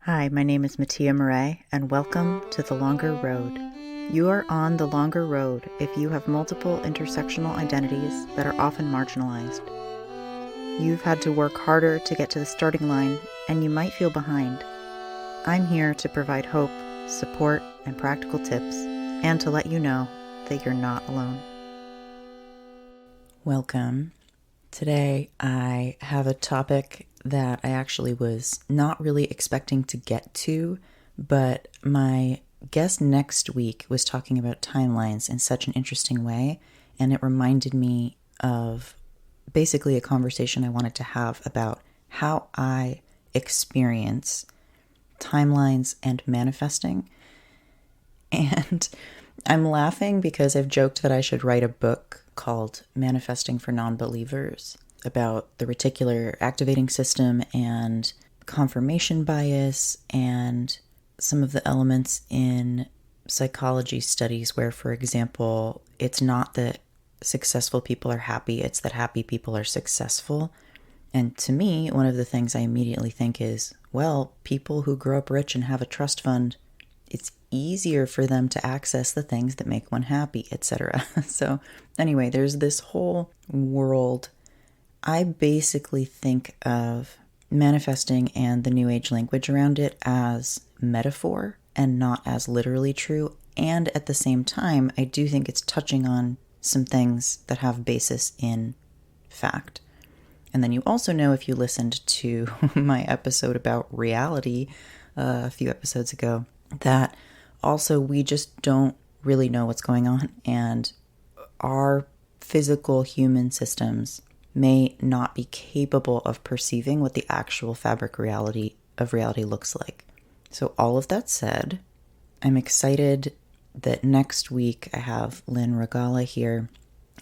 Hi, my name is Mattia Murray, and welcome to The Longer Road. You are on the longer road if you have multiple intersectional identities that are often marginalized. You've had to work harder to get to the starting line, and you might feel behind. I'm here to provide hope, support, and practical tips, and to let you know that you're not alone. Welcome. Today I have a topic that I actually was not really expecting to get to, but my guest next week was talking about timelines in such an interesting way, and it reminded me of basically a conversation I wanted to have about how I experience timelines and manifesting. And I'm laughing because I've joked that I should write a book called Manifesting for Non-Believers about the reticular activating system and confirmation bias and some of the elements in psychology studies where, for example, it's not that successful people are happy, it's that happy people are successful. And to me, one of the things I immediately think is, well, people who grow up rich and have a trust fund, it's easier for them to access the things that make one happy, etc. So anyway, there's this whole world. I basically think of manifesting and the New Age language around it as metaphor and not as literally true. And at the same time, I do think it's touching on some things that have basis in fact. And then you also know, if you listened to my episode about reality a few episodes ago, that also we just don't really know what's going on, and our physical human systems may not be capable of perceiving what the actual fabric of reality looks like. So all of that said, I'm excited that next week I have Lynn Regala here.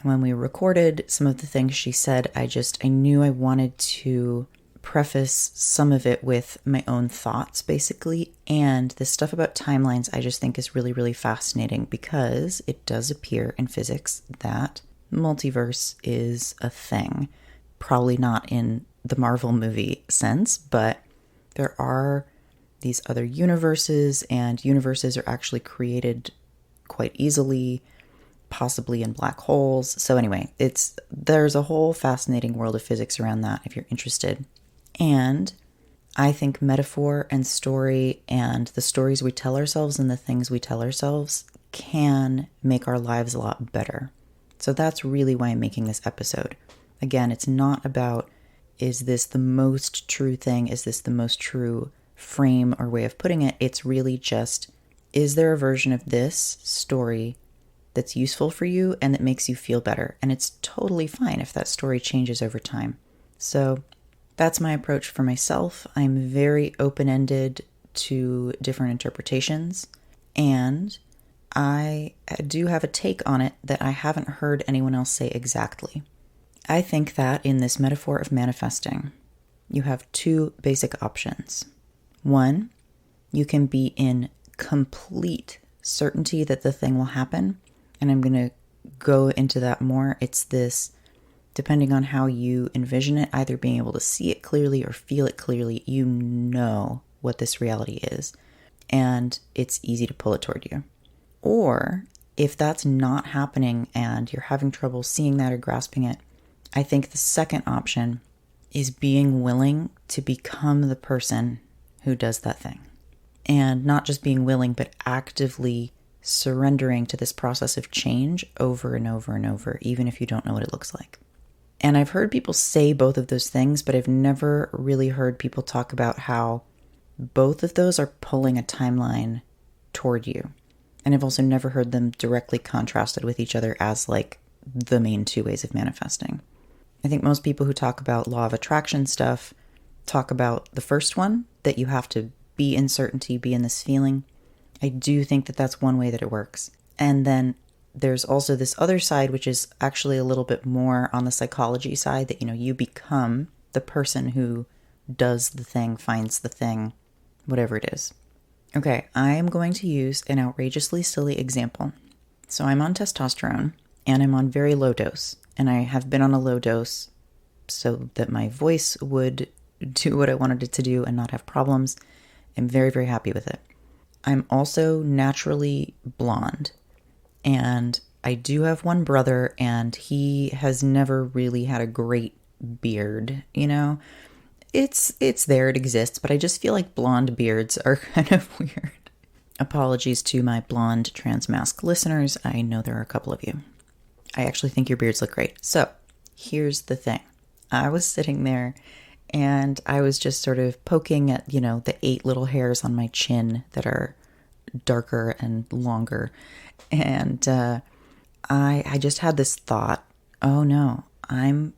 When we recorded some of the things she said, I knew I wanted to preface some of it with my own thoughts, basically. And this stuff about timelines, I just think is really, really fascinating because it does appear in physics that multiverse is a thing. Probably not in the Marvel movie sense, but there are these other universes, and universes are actually created quite easily, possibly in black holes. So anyway, there's a whole fascinating world of physics around that if you're interested. And I think metaphor and story and the stories we tell ourselves and the things we tell ourselves can make our lives a lot better. So that's really why I'm making this episode. Again, it's not about, is this the most true thing? Is this the most true frame or way of putting it? It's really just, is there a version of this story that's useful for you and that makes you feel better? And it's totally fine if that story changes over time. So that's my approach for myself. I'm very open-ended to different interpretations, and I do have a take on it that I haven't heard anyone else say exactly. I think that in this metaphor of manifesting, you have two basic options. One, you can be in complete certainty that the thing will happen, and I'm going to go into that more. It's this, depending on how you envision it, either being able to see it clearly or feel it clearly, you know what this reality is, and it's easy to pull it toward you. Or if that's not happening and you're having trouble seeing that or grasping it, I think the second option is being willing to become the person who does that thing. And not just being willing, but actively surrendering to this process of change over and over and over, even if you don't know what it looks like. And I've heard people say both of those things, but I've never really heard people talk about how both of those are pulling a timeline toward you. And I've also never heard them directly contrasted with each other as like the main two ways of manifesting. I think most people who talk about law of attraction stuff talk about the first one, that you have to be in certainty, be in this feeling. I do think that that's one way that it works. And then there's also this other side, which is actually a little bit more on the psychology side, that, you become the person who does the thing, finds the thing, whatever it is. Okay, I am going to use an outrageously silly example. So I'm on testosterone, and I'm on very low dose. And I have been on a low dose so that my voice would do what I wanted it to do and not have problems. I'm very, very happy with it. I'm also naturally blonde, and I do have one brother, and he has never really had a great beard, you know? It's there, it exists, but I just feel like blonde beards are kind of weird. Apologies to my blonde transmask listeners. I know there are a couple of you. I actually think your beards look great. So, here's the thing. I was sitting there and I was just sort of poking at, the 8 little hairs on my chin that are darker and longer. And I just had this thought, oh no, I'm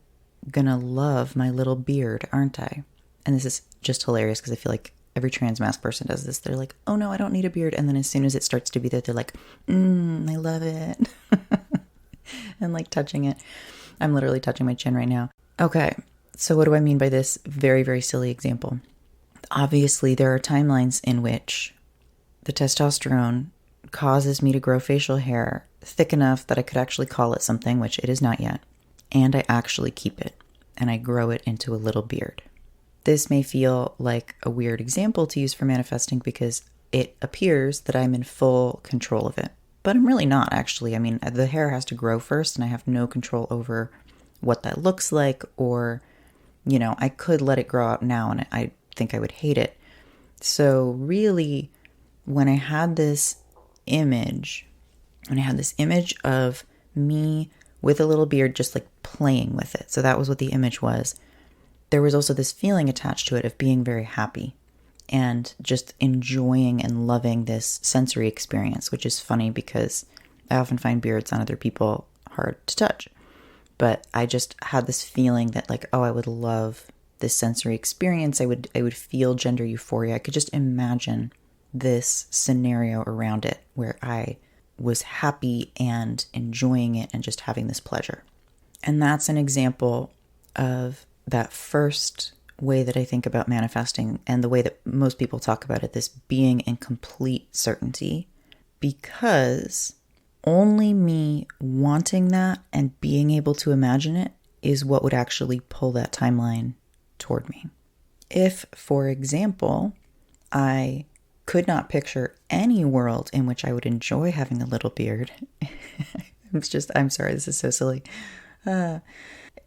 gonna love my little beard, aren't I? And this is just hilarious because I feel like every trans mask person does this. They're like, oh no, I don't need a beard. And then as soon as it starts to be there, they're like, I love it. And like touching it. I'm literally touching my chin right now. Okay, so what do I mean by this very, very silly example? Obviously, there are timelines in which the testosterone causes me to grow facial hair thick enough that I could actually call it something, which it is not yet. And I actually keep it, and I grow it into a little beard. This may feel like a weird example to use for manifesting because it appears that I'm in full control of it. But I'm really not, actually. I mean, the hair has to grow first, and I have no control over what that looks like, or, I could let it grow out now, and I think I would hate it. So really, when I had this image of me with a little beard just like playing with it, so that was what the image was, there was also this feeling attached to it of being very happy and just enjoying and loving this sensory experience, which is funny because I often find beards on other people hard to touch. But I just had this feeling that like, oh, I would love this sensory experience. I would feel gender euphoria. I could just imagine this scenario around it where I was happy and enjoying it and just having this pleasure. And that's an example of that first way that I think about manifesting and the way that most people talk about it, this being in complete certainty, because only me wanting that and being able to imagine it is what would actually pull that timeline toward me. If, for example, I could not picture any world in which I would enjoy having a little beard, I'm sorry, this is so silly.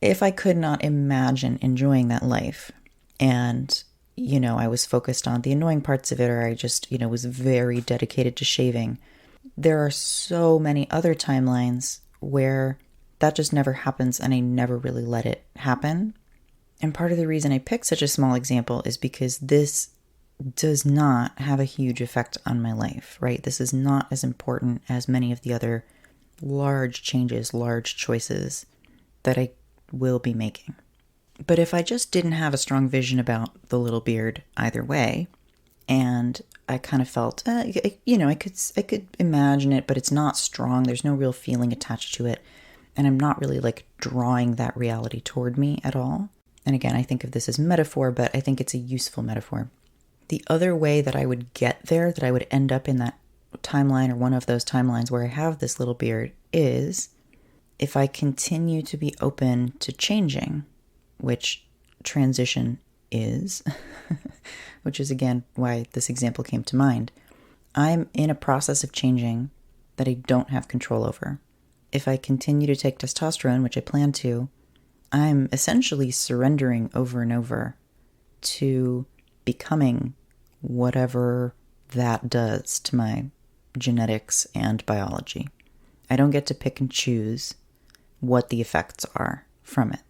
If I could not imagine enjoying that life and, I was focused on the annoying parts of it, or I just, was very dedicated to shaving, there are so many other timelines where that just never happens and I never really let it happen. And part of the reason I picked such a small example is because this does not have a huge effect on my life, right? This is not as important as many of the other large changes, large choices that I will be making. But if I just didn't have a strong vision about the little beard either way, and I kind of felt, I could imagine it, but it's not strong. There's no real feeling attached to it. And I'm not really like drawing that reality toward me at all. And again, I think of this as metaphor, but I think it's a useful metaphor. The other way that I would get there, that I would end up in that timeline or one of those timelines where I have this little beard, is if I continue to be open to changing, which transition is, which is again why this example came to mind. I'm in a process of changing that I don't have control over. If I continue to take testosterone, which I plan to, I'm essentially surrendering over and over to becoming whatever that does to my genetics and biology. I don't get to pick and choose what the effects are from it.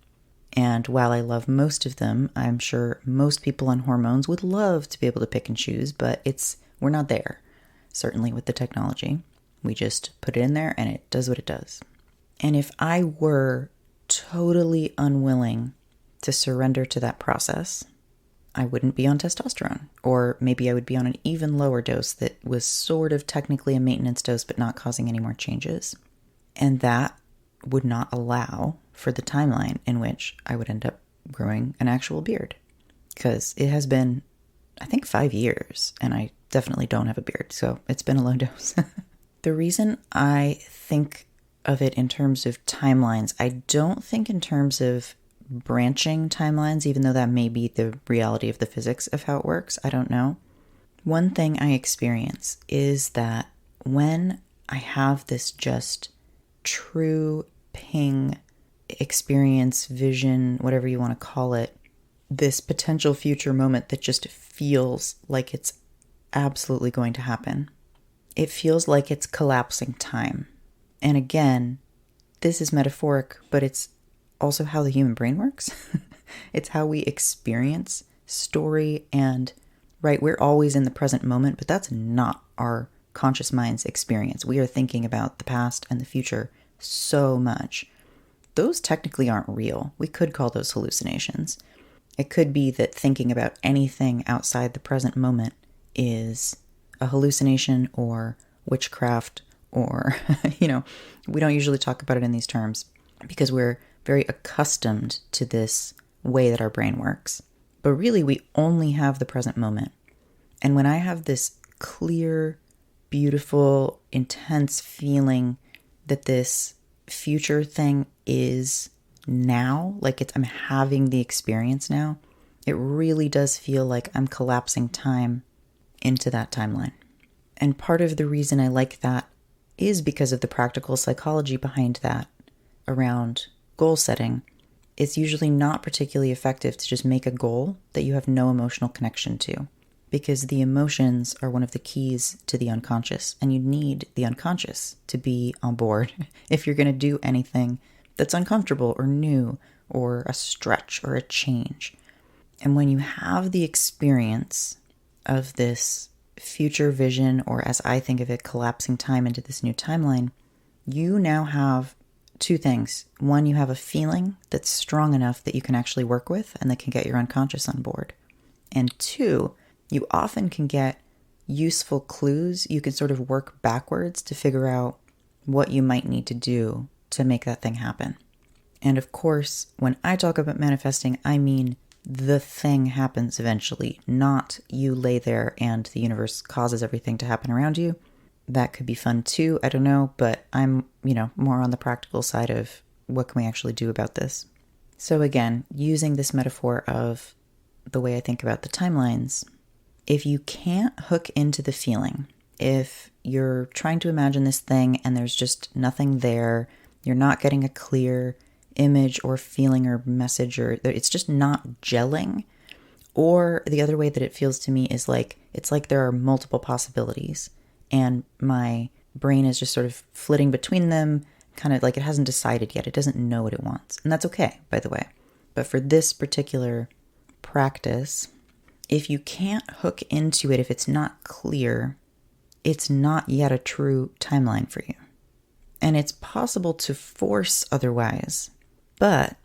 And while I love most of them, I'm sure most people on hormones would love to be able to pick and choose, but we're not there. Certainly with the technology. We just put it in there and it does what it does. And if I were totally unwilling to surrender to that process, I wouldn't be on testosterone. Or maybe I would be on an even lower dose that was sort of technically a maintenance dose, but not causing any more changes. And that would not allow for the timeline in which I would end up growing an actual beard. Because it has been, I think, 5 years, and I definitely don't have a beard, so it's been a low dose. The reason I think of it in terms of timelines, I don't think in terms of branching timelines, even though that may be the reality of the physics of how it works. I don't know. One thing I experience is that when I have this just true ping experience, vision, whatever you want to call it, this potential future moment that just feels like it's absolutely going to happen. It feels like it's collapsing time. And again, this is metaphoric, but it's also how the human brain works. It's how we experience story and, right, we're always in the present moment, but that's not our conscious mind's experience. We are thinking about the past and the future so much. Those technically aren't real. We could call those hallucinations. It could be that thinking about anything outside the present moment is a hallucination or witchcraft or, we don't usually talk about it in these terms because we're very accustomed to this way that our brain works. But really, we only have the present moment. And when I have this clear, beautiful, intense feeling that this future thing is now, like I'm having the experience now, it really does feel like I'm collapsing time into that timeline. And part of the reason I like that is because of the practical psychology behind that around goal setting. It's usually not particularly effective to just make a goal that you have no emotional connection to, because the emotions are one of the keys to the unconscious, and you need the unconscious to be on board if you're going to do anything that's uncomfortable or new or a stretch or a change. And when you have the experience of this future vision, or as I think of it, collapsing time into this new timeline, you now have two things. One, you have a feeling that's strong enough that you can actually work with and that can get your unconscious on board. And two, you often can get useful clues. You can sort of work backwards to figure out what you might need to do to make that thing happen. And of course, when I talk about manifesting, I mean the thing happens eventually, not you lay there and the universe causes everything to happen around you. That could be fun too, I don't know, but I'm, more on the practical side of what can we actually do about this. So again, using this metaphor of the way I think about the timelines, if you can't hook into the feeling, if you're trying to imagine this thing and there's just nothing there, you're not getting a clear image or feeling or message, or it's just not gelling. Or the other way that it feels to me is like, it's like there are multiple possibilities and my brain is just sort of flitting between them, kind of like it hasn't decided yet. It doesn't know what it wants. And that's okay, by the way. But for this particular practice, if you can't hook into it, if it's not clear, it's not yet a true timeline for you. And it's possible to force otherwise. But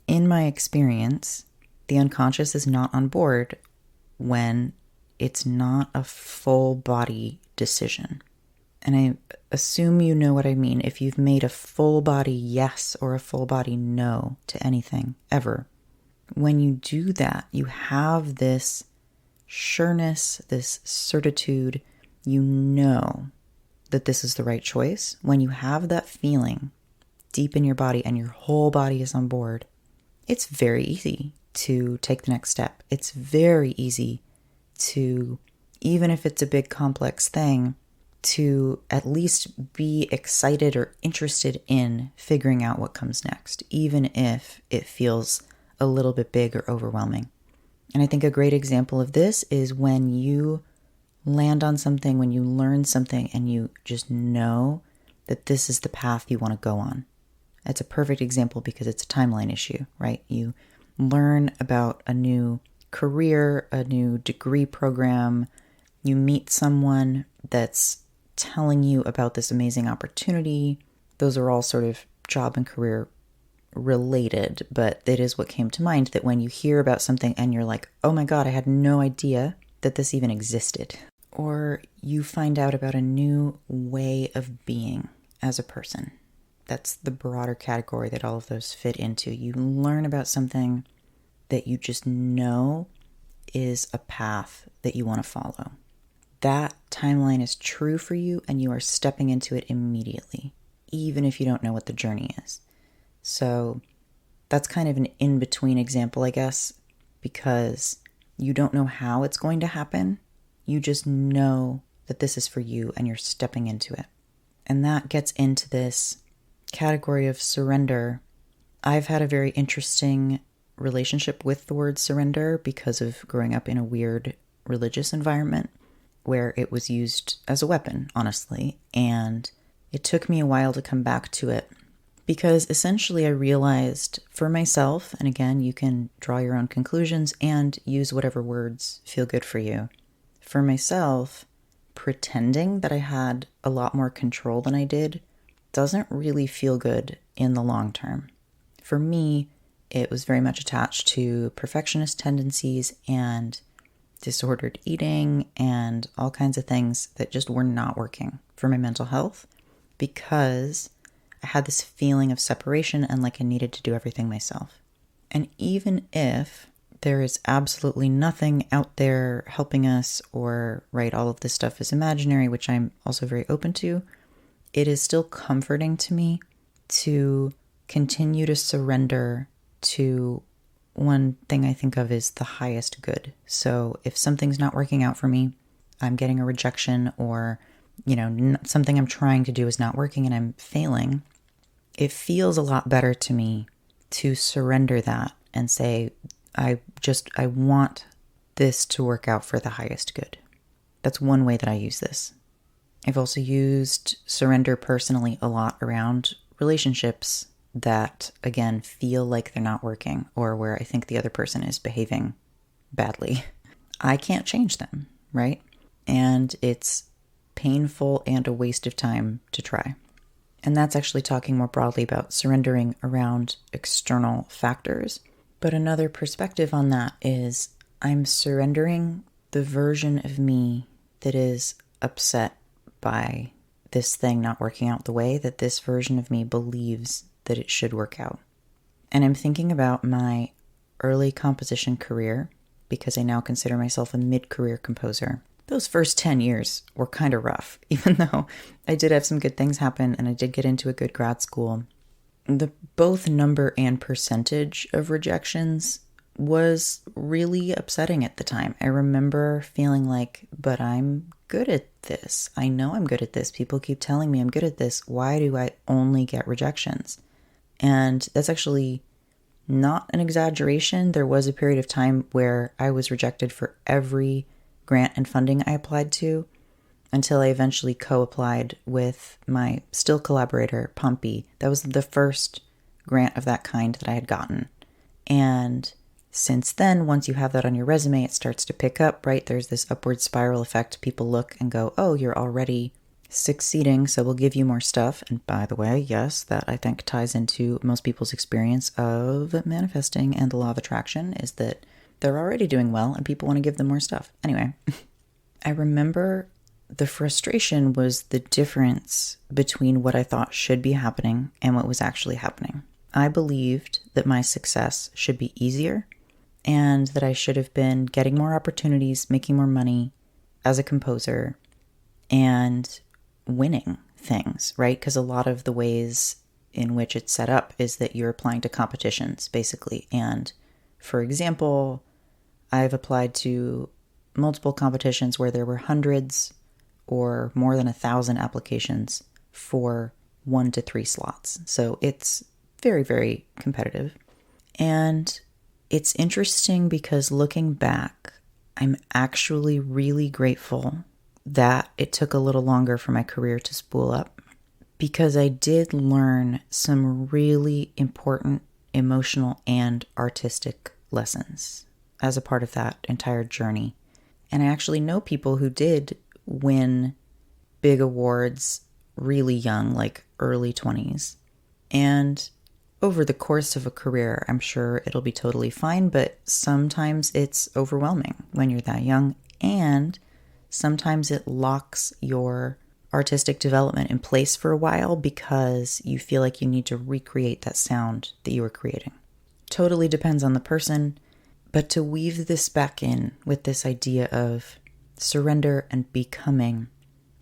in my experience, the unconscious is not on board when it's not a full body decision. And I assume you know what I mean. If you've made a full body yes or a full body no to anything ever, when you do that, you have this sureness, this certitude, you know that this is the right choice. When you have that feeling deep in your body and your whole body is on board, it's very easy to take the next step. It's very easy to, even if it's a big complex thing, to at least be excited or interested in figuring out what comes next, even if it feels a little bit big or overwhelming. And I think a great example of this is when you land on something, when you learn something and you just know that this is the path you want to go on. It's a perfect example because it's a timeline issue, right? You learn about a new career, a new degree program. You meet someone that's telling you about this amazing opportunity. Those are all sort of job and career related, but it is what came to mind, that when you hear about something and you're like, oh my God, I had no idea that this even existed. Or you find out about a new way of being as a person. That's the broader category that all of those fit into. You learn about something that you just know is a path that you want to follow. That timeline is true for you and you are stepping into it immediately, even if you don't know what the journey is. So that's kind of an in-between example, I guess, because you don't know how it's going to happen. You just know that this is for you and you're stepping into it. And that gets into this category of surrender. I've had a very interesting relationship with the word surrender because of growing up in a weird religious environment where it was used as a weapon, honestly. And it took me a while to come back to it because essentially I realized for myself, and again, you can draw your own conclusions and use whatever words feel good for you. For myself, pretending that I had a lot more control than I did doesn't really feel good in the long term. For me, it was very much attached to perfectionist tendencies and disordered eating and all kinds of things that just were not working for my mental health because I had this feeling of separation and like I needed to do everything myself. And even if there is absolutely nothing out there helping us, or right, all of this stuff is imaginary, which I'm also very open to, it is still comforting to me to continue to surrender to one thing I think of is the highest good. So if something's not working out for me, I'm getting a rejection, or, something I'm trying to do is not working and I'm failing, it feels a lot better to me to surrender that and say, I want this to work out for the highest good. That's one way that I use this. I've also used surrender personally a lot around relationships that, again, feel like they're not working or where I think the other person is behaving badly. I can't change them, right? And it's painful and a waste of time to try. And that's actually talking more broadly about surrendering around external factors. But another perspective on that is I'm surrendering the version of me that is upset by this thing not working out the way that this version of me believes that it should work out. And I'm thinking about my early composition career because I now consider myself a mid-career composer. Those first 10 years were kind of rough, even though I did have some good things happen and I did get into a good grad school. The both number and percentage of rejections was really upsetting at the time. I remember feeling like, but I'm good at this. I know I'm good at this. People keep telling me I'm good at this. Why do I only get rejections? And that's actually not an exaggeration. There was a period of time where I was rejected for every grant and funding I applied to until I eventually co-applied with my still collaborator, Pompey. That was the first grant of that kind that I had gotten. And since then, once you have that on your resume, it starts to pick up, right? There's this upward spiral effect. People look and go, oh, you're already succeeding, so we'll give you more stuff. And by the way, yes, that I think ties into most people's experience of manifesting and the law of attraction is that they're already doing well and people want to give them more stuff. Anyway, I remember the frustration was the difference between what I thought should be happening and what was actually happening. I believed that my success should be easier and that I should have been getting more opportunities, making more money as a composer, and winning things, right? Because a lot of the ways in which it's set up is that you're applying to competitions, basically. And for example, I've applied to multiple competitions where there were hundreds or more than 1,000 applications for 1 to 3 slots. So it's very, very competitive. And it's interesting because looking back, I'm actually really grateful that it took a little longer for my career to spool up because I did learn some really important emotional and artistic lessons as a part of that entire journey. And I actually know people who did win big awards really young, like early 20s. And over the course of a career, I'm sure it'll be totally fine, but sometimes it's overwhelming when you're that young, and sometimes it locks your artistic development in place for a while because you feel like you need to recreate that sound that you were creating. Totally depends on the person, but to weave this back in with this idea of surrender and becoming,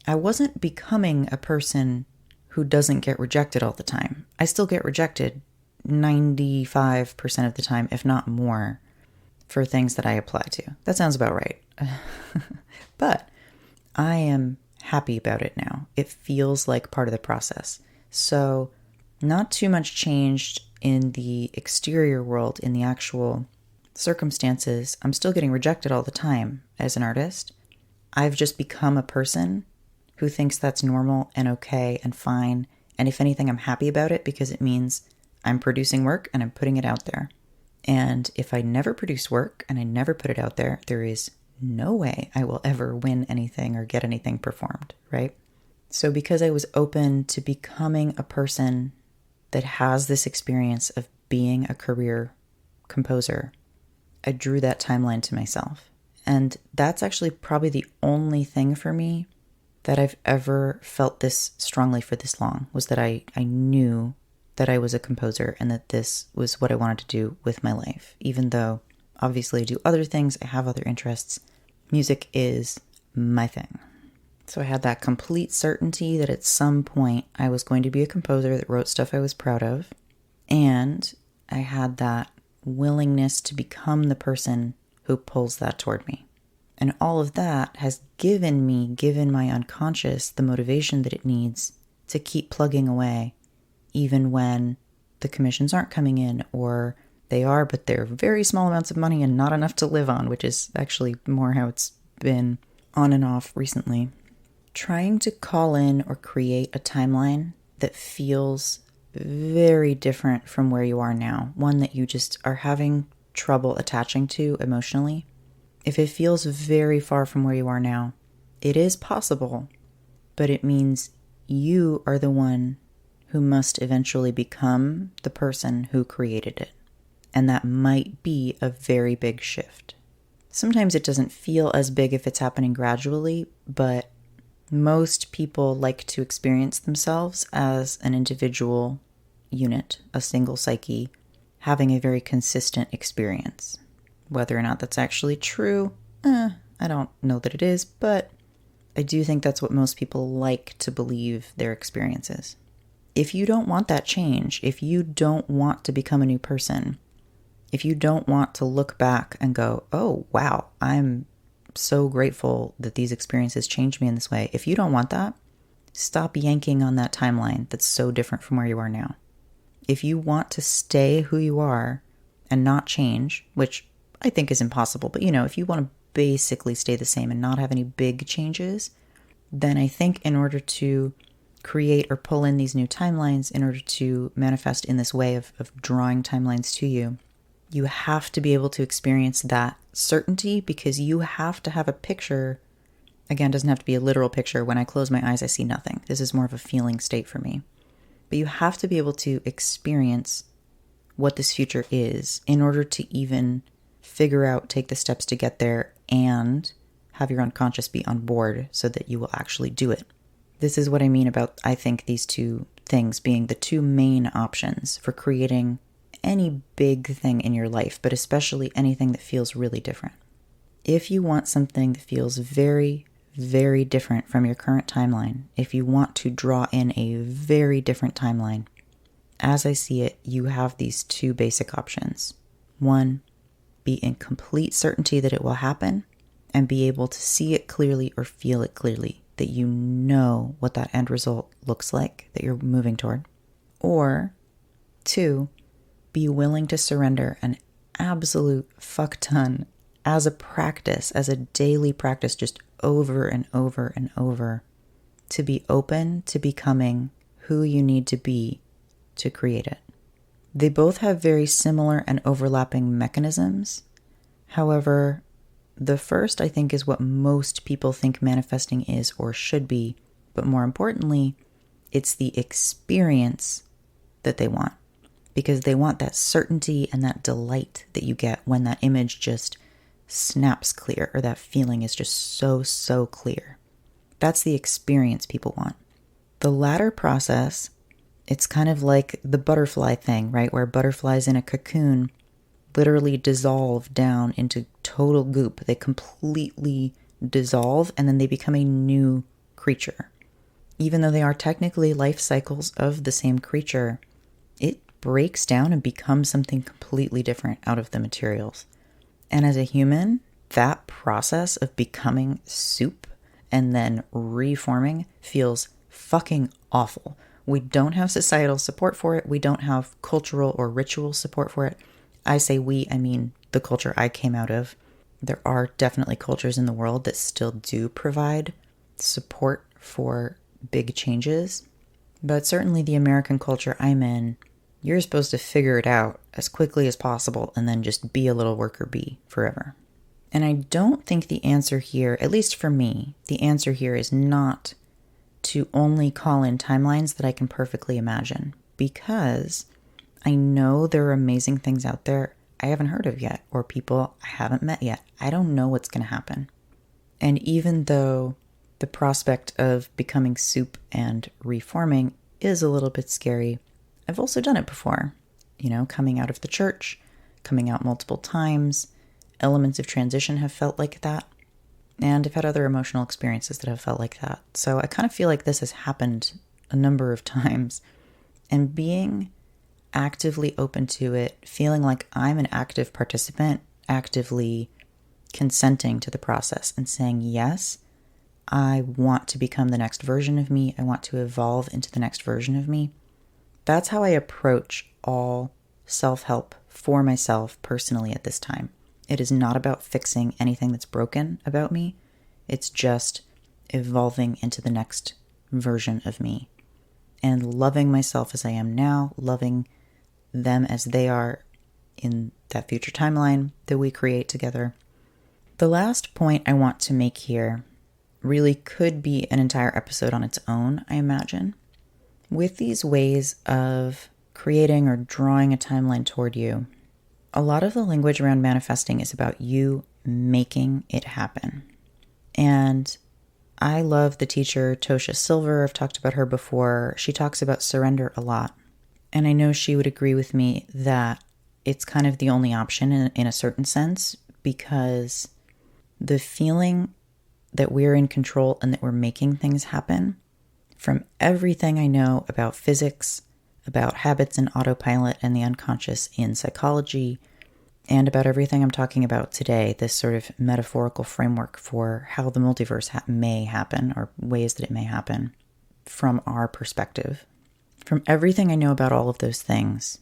I wasn't becoming a person who doesn't get rejected all the time. I still get rejected 95% of the time, if not more, for things that I apply to. That sounds about right. But I am happy about it now. It feels like part of the process. So not too much changed in the exterior world, in the actual circumstances. I'm still getting rejected all the time as an artist. I've just become a person who thinks that's normal and okay and fine. And if anything, I'm happy about it because it means I'm producing work and I'm putting it out there. And if I never produce work and I never put it out there, there is no way I will ever win anything or get anything performed, right? So because I was open to becoming a person that has this experience of being a career composer, I drew that timeline to myself. And that's actually probably the only thing for me that I've ever felt this strongly for this long, was that I knew that I was a composer and that this was what I wanted to do with my life. Even though obviously I do other things, I have other interests, music is my thing. So I had that complete certainty that at some point I was going to be a composer that wrote stuff I was proud of. And I had that willingness to become the person who pulls that toward me. And all of that has given my unconscious the motivation that it needs to keep plugging away, even when the commissions aren't coming in, or they are, but they're very small amounts of money and not enough to live on, which is actually more how it's been on and off recently. Trying to call in or create a timeline that feels very different from where you are now, one that you just are having trouble attaching to emotionally. If it feels very far from where you are now, it is possible, but it means you are the one who must eventually become the person who created it. And that might be a very big shift. Sometimes it doesn't feel as big if it's happening gradually, but most people like to experience themselves as an individual unit, a single psyche, having a very consistent experience. Whether or not that's actually true, I don't know that it is, but I do think that's what most people like to believe their experience is. If you don't want that change, if you don't want to become a new person, if you don't want to look back and go, oh, wow, I'm so grateful that these experiences changed me in this way. If you don't want that, stop yanking on that timeline that's so different from where you are now. If you want to stay who you are and not change, which I think is impossible, but if you want to basically stay the same and not have any big changes, then I think in order to create or pull in these new timelines, in order to manifest in this way of drawing timelines to you, you have to be able to experience that certainty, because you have to have a picture. Again, it doesn't have to be a literal picture. When I close my eyes, I see nothing. This is more of a feeling state for me. But you have to be able to experience what this future is in order to even figure out, take the steps to get there, and have your unconscious be on board so that you will actually do it. This is what I mean about, I think, these two things being the two main options for creating any big thing in your life, but especially anything that feels really different. If you want something that feels very, very different from your current timeline, if you want to draw in a very different timeline, as I see it, you have these two basic options. One, be in complete certainty that it will happen and be able to see it clearly or feel it clearly, that you know what that end result looks like that you're moving toward. Or two, be willing to surrender an absolute fuck ton as a practice, as a daily practice, just over and over and over, to be open to becoming who you need to be to create it. They both have very similar and overlapping mechanisms. However, the first, I think, is what most people think manifesting is or should be, but more importantly, it's the experience that they want, because they want that certainty and that delight that you get when that image just snaps clear, or that feeling is just so clear. That's the experience people want. The latter process, it's kind of like the butterfly thing, right? Where butterflies in a cocoon literally dissolve down into total goop. They completely dissolve and then they become a new creature. Even though they are technically life cycles of the same creature, it breaks down and becomes something completely different out of the materials. And as a human, that process of becoming soup and then reforming feels fucking awful. We don't have societal support for it. We don't have cultural or ritual support for it. I say we, I mean the culture I came out of. There are definitely cultures in the world that still do provide support for big changes. But certainly the American culture I'm in, you're supposed to figure it out as quickly as possible and then just be a little worker bee forever. And I don't think the answer here, at least for me, the answer here is not to only call in timelines that I can perfectly imagine, because I know there are amazing things out there I haven't heard of yet, or people I haven't met yet. I don't know what's going to happen. And even though the prospect of becoming soup and reforming is a little bit scary, I've also done it before. Coming out of the church, coming out multiple times, elements of transition have felt like that. And I've had other emotional experiences that have felt like that. So I kind of feel like this has happened a number of times. And being actively open to it, feeling like I'm an active participant, actively consenting to the process and saying, yes, I want to become the next version of me. I want to evolve into the next version of me. That's how I approach all self-help for myself personally at this time. It is not about fixing anything that's broken about me. It's just evolving into the next version of me and loving myself as I am now, loving them as they are in that future timeline that we create together. The last point I want to make here really could be an entire episode on its own, I imagine. With these ways of creating or drawing a timeline toward you, a lot of the language around manifesting is about you making it happen. And I love the teacher Tosha Silver. I've talked about her before. She talks about surrender a lot. And I know she would agree with me that it's kind of the only option in a certain sense, because the feeling that we're in control and that we're making things happen, from everything I know about physics, about habits and autopilot and the unconscious in psychology, and about everything I'm talking about today, this sort of metaphorical framework for how the multiverse may happen, or ways that it may happen from our perspective. From everything I know about all of those things,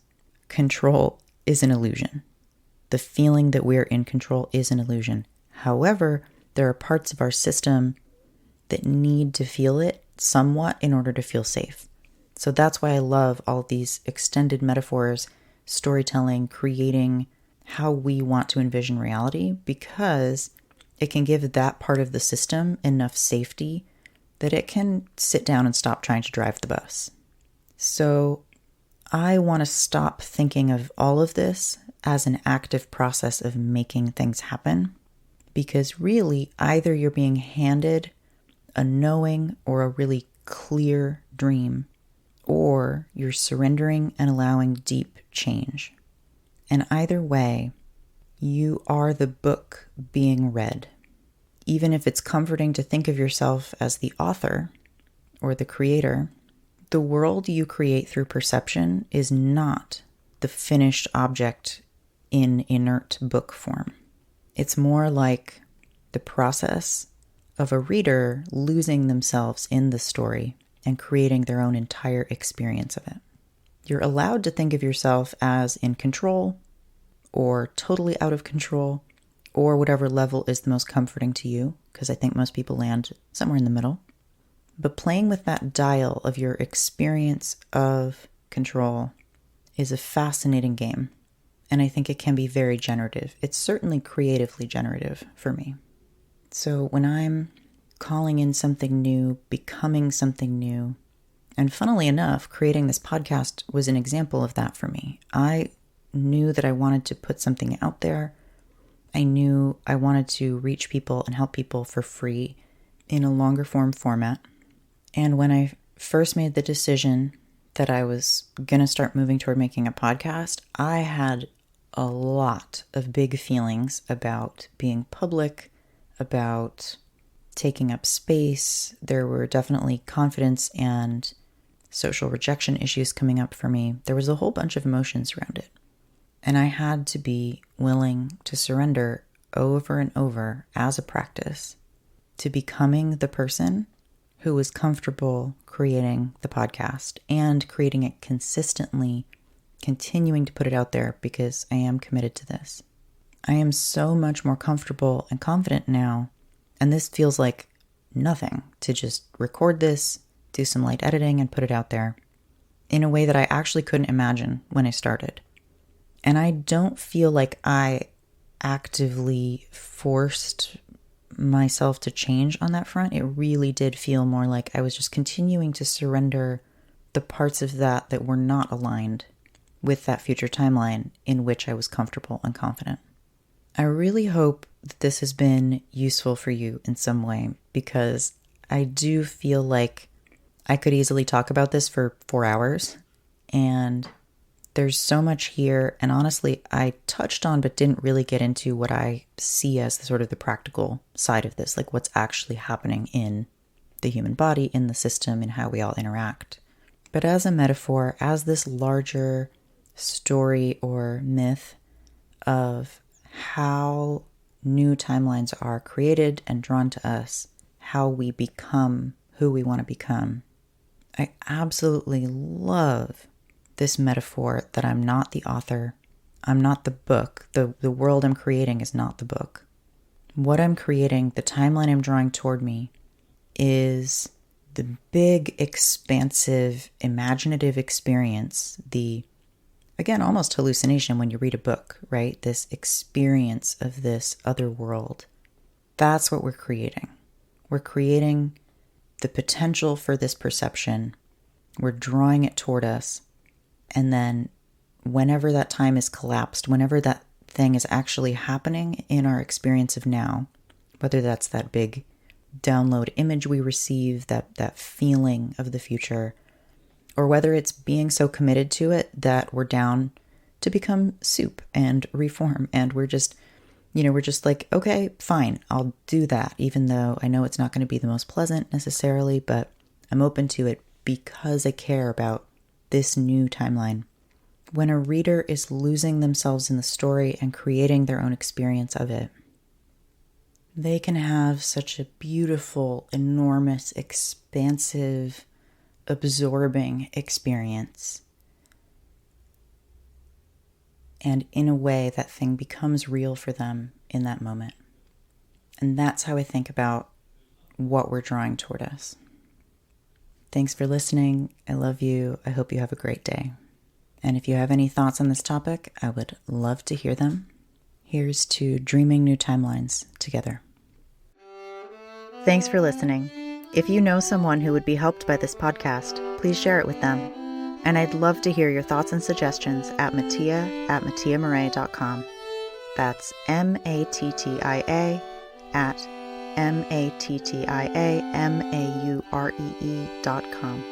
control is an illusion. The feeling that we're in control is an illusion. However, there are parts of our system that need to feel it somewhat in order to feel safe. So that's why I love all these extended metaphors, storytelling, creating how we want to envision reality, because it can give that part of the system enough safety that it can sit down and stop trying to drive the bus. So I want to stop thinking of all of this as an active process of making things happen, because really either you're being handed a knowing or a really clear dream, or you're surrendering and allowing deep change. And either way, you are the book being read. Even if it's comforting to think of yourself as the author or the creator, the world you create through perception is not the finished object in inert book form. It's more like the process of a reader losing themselves in the story and creating their own entire experience of it. You're allowed to think of yourself as in control or totally out of control, or whatever level is the most comforting to you, because I think most people land somewhere in the middle. But playing with that dial of your experience of control is a fascinating game. And I think it can be very generative. It's certainly creatively generative for me. So when I'm calling in something new, becoming something new, and funnily enough, creating this podcast was an example of that for me. I knew that I wanted to put something out there. I knew I wanted to reach people and help people for free in a longer form format. And when I first made the decision that I was going to start moving toward making a podcast, I had a lot of big feelings about being public, about taking up space. There were definitely confidence and social rejection issues coming up for me. There was a whole bunch of emotions around it. And I had to be willing to surrender over and over as a practice to becoming the person who was comfortable creating the podcast and creating it consistently, continuing to put it out there because I am committed to this. I am so much more comfortable and confident now, and this feels like nothing to just record this, do some light editing, and put it out there in a way that I actually couldn't imagine when I started. And I don't feel like I actively forced myself to change on that front. It really did feel more like I was just continuing to surrender the parts of that were not aligned with that future timeline in which I was comfortable and confident. I really hope that this has been useful for you in some way, because I do feel like I could easily talk about this for 4 hours, and there's so much here. And honestly, I touched on but didn't really get into what I see as sort of the practical side of this, like what's actually happening in the human body, in the system, and how we all interact. But as a metaphor, as this larger story or myth of how new timelines are created and drawn to us, how we become who we want to become, I absolutely love this metaphor that I'm not the author. I'm not the book. The world I'm creating is not the book. What I'm creating, the timeline I'm drawing toward me, is the big, expansive, imaginative experience, the, again, almost hallucination when you read a book, right? This experience of this other world. That's what we're creating. We're creating the potential for this perception. We're drawing it toward us. And then whenever that time is collapsed, whenever that thing is actually happening in our experience of now, whether that's that big download image we receive, that feeling of the future, or whether it's being so committed to it that we're down to become soup and reform, and we're just like, okay, fine, I'll do that, even though I know it's not going to be the most pleasant necessarily, but I'm open to it because I care about this new timeline. When a reader is losing themselves in the story and creating their own experience of it, they can have such a beautiful, enormous, expansive, absorbing experience. And in a way, that thing becomes real for them in that moment. And that's how I think about what we're drawing toward us. Thanks for listening. I love you. I hope you have a great day. And if you have any thoughts on this topic, I would love to hear them. Here's to dreaming new timelines together. Thanks for listening. If you know someone who would be helped by this podcast, please share it with them. And I'd love to hear your thoughts and suggestions at mattia@mattiamurray.com. That's MATTIA at MATTIAMAUREE.com.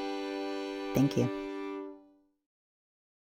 Thank you.